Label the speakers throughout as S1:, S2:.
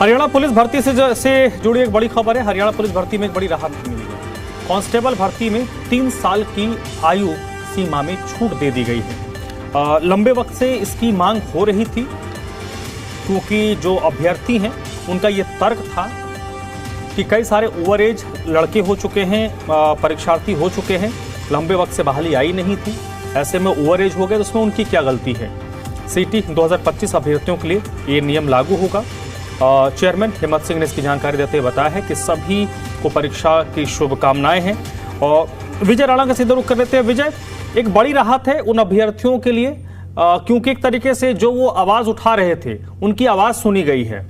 S1: Haryana police भर्ती से जुड़ी एक बड़ी खबर है। हरियाणा पुलिस भर्ती में एक बड़ी राहत मिली है। कांस्टेबल भर्ती में 3 साल की आयु सीमा में छूट दे दी गई है। लंबे वक्त से इसकी मांग हो रही थी, क्योंकि जो अभ्यर्थी हैं उनका ये तर्क था कि कई सारे ओवर एज लड़के हो चुके हैं, परीक्षार्थी हो चुके हैं, लंबे वक्त से बहाली आई नहीं थी, ऐसे में ओवर एज हो गए तो उसमें उनकी क्या गलती है। सीटी 2025 अभ्यर्थियों के लिए ये नियम लागू होगा। चेयरमैन हिम्मत सिंह ने इसकी जानकारी देते हुए बताया है कि सभी को परीक्षा की शुभकामनाएं हैं। और विजय राणा का सीधा रुख कर लेते हैं। विजय, एक बड़ी राहत है उन अभ्यर्थियों के लिए, क्योंकि एक तरीके से जो वो आवाज उठा रहे थे उनकी आवाज सुनी गई है।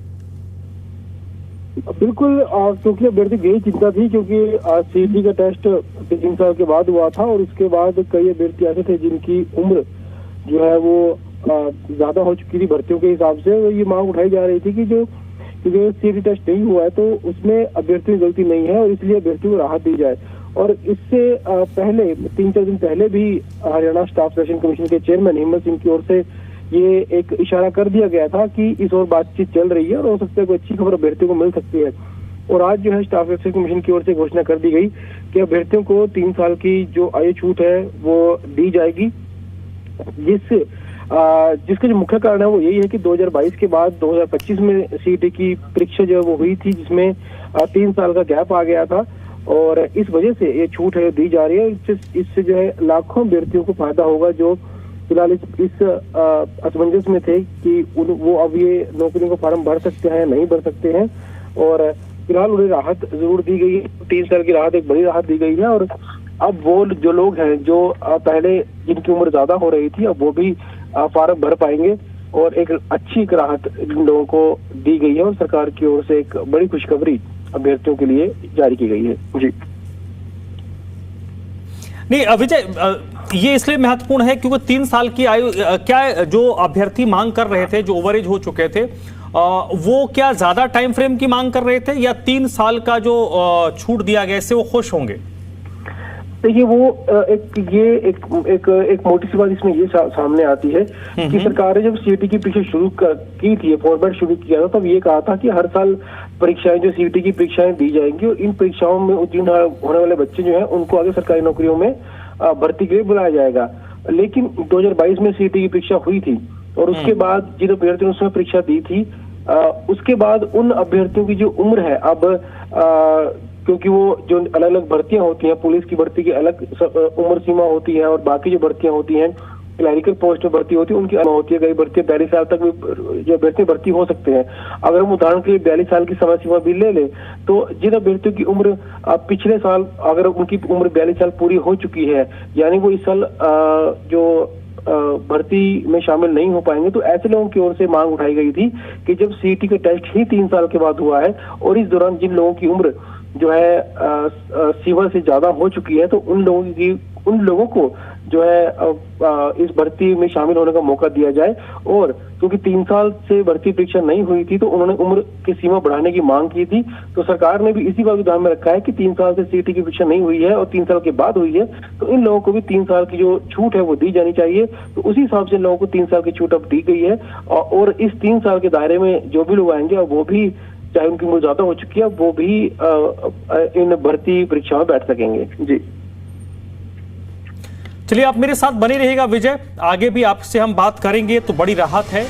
S2: बिल्कुल, क्योंकि अभ्यर्थी यही चिंता थी, क्योंकि सीटी का टेस्ट 3 साल के बाद हुआ था और उसके बाद कई अभ्यर्थी ऐसे थे जिनकी उम्र जो है वो ज्यादा हो चुकी थी भर्तियों के हिसाब से। ये मांग उठाई जा रही थी कि जो सीटी टेस्ट नहीं हुआ है तो उसमें अभ्यर्थी की गलती नहीं है और इसलिए अभ्यर्थी को राहत दी जाए। और इससे पहले 3-4 दिन पहले भी हरियाणा स्टाफ सिलेक्शन कमीशन के चेयरमैन हिम्मत सिंह की ओर से ये एक इशारा कर दिया गया था कि इस ओर बातचीत चल रही है और हो सकता है कोई अच्छी खबर अभ्यर्थियों को मिल सकती है। और आज जो है स्टाफ सिलेक्शन कमीशन की ओर से घोषणा कर दी गई कि अभ्यर्थियों को 3 साल की जो आयु छूट है वो दी जाएगी, जिसका जो मुख्य कारण है वो यही है कि 2022 के बाद 2025 में सीटी की परीक्षा जो है वो हुई थी, जिसमें 3 साल का गैप आ गया था और इस वजह से ये छूट है दी जा रही है। इससे जो है लाखों अभ्यर्थियों को फायदा होगा जो फिलहाल इस असमंजस में थे कि वो अब ये नौकरियों को फॉर्म भर सकते हैं नहीं भर सकते हैं। और फिलहाल उन्हें राहत जरूर दी गई है, 3 साल की राहत, एक बड़ी राहत दी गई है। और अब वो जो लोग हैं जो पहले जिनकी उम्र ज्यादा हो रही थी, अब वो भी फॉर्म भर पाएंगे और एक अच्छी राहत इन लोगों को दी गई है और सरकार की ओर से एक बड़ी खुशखबरी अभ्यर्थियों के लिए जारी की गई है। जी
S1: नहीं विजय, ये इसलिए महत्वपूर्ण है क्योंकि 3 साल की आयु, क्या जो अभ्यर्थी मांग कर रहे थे, जो ओवरेज हो चुके थे, वो क्या ज्यादा टाइम फ्रेम की मांग कर रहे थे या 3 साल का जो छूट दिया गया इससे वो खुश होंगे?
S2: देखिए, वो एक मोटी सी बात इसमें ये सामने आती है कि सरकार ने जब सीटी की परीक्षा शुरू की थी, फॉर्मेट शुरू किया था, तब ये कहा था कि हर साल परीक्षाएं जो सीटी की परीक्षाएं दी जाएंगी और इन परीक्षाओं में उत्तीर्ण होने वाले बच्चे जो हैं उनको आगे सरकारी नौकरियों में भर्ती के लिए बुलाया जाएगा। लेकिन 2022 में सीटी की परीक्षा हुई थी और उसके बाद जिन अभ्यर्थियों ने उसमें परीक्षा दी थी, उसके बाद उन अभ्यर्थियों की जो उम्र है अब क्योंकि वो जो अलग अलग भर्तियां होती हैं, पुलिस की भर्ती की अलग उम्र सीमा होती है और बाकी जो भर्तियां होती हैं, क्लैरिकल पोस्ट में भर्ती होती है, उनकी होती है। कई भर्तियां 42 साल तक भी जो अभ्यर्थी भर्ती हो सकते हैं। अगर हम उदाहरण के लिए 42 साल की समय सीमा भी ले लें तो जिन अभ्यर्थियों की उम्र पिछले साल अगर उनकी उम्र 42 साल पूरी हो चुकी है, यानी वो इस साल जो भर्ती में शामिल नहीं हो पाएंगे, तो ऐसे लोगों की ओर से मांग उठाई गई थी कि जब सीटी का टेस्ट ही 3 साल के बाद हुआ है और इस दौरान जिन लोगों की उम्र जो है सीमा से ज्यादा हो चुकी है, तो उन लोगों को जो है इस भर्ती में शामिल होने का मौका दिया जाए। और क्योंकि 3 साल से भर्ती परीक्षा नहीं हुई थी तो उन्होंने उम्र की सीमा बढ़ाने की मांग की थी, तो सरकार ने भी इसी बात को ध्यान में रखा है कि 3 साल से सीटी की परीक्षा नहीं हुई है और 3 साल के बाद हुई है, तो इन लोगों को भी 3 साल की जो छूट है वो दी जानी चाहिए। तो उसी हिसाब से लोगों को 3 साल की छूट अब दी गई है और इस 3 साल के दायरे में जो भी लोग आएंगे वो भी, चाहे उनकी उम्र ज्यादा हो चुकी है, वो भी इन भर्ती परीक्षा में बैठ सकेंगे। जी
S1: चलिए, आप मेरे साथ बने रहिएगा विजय, आगे भी आपसे हम बात करेंगे। तो बड़ी राहत है।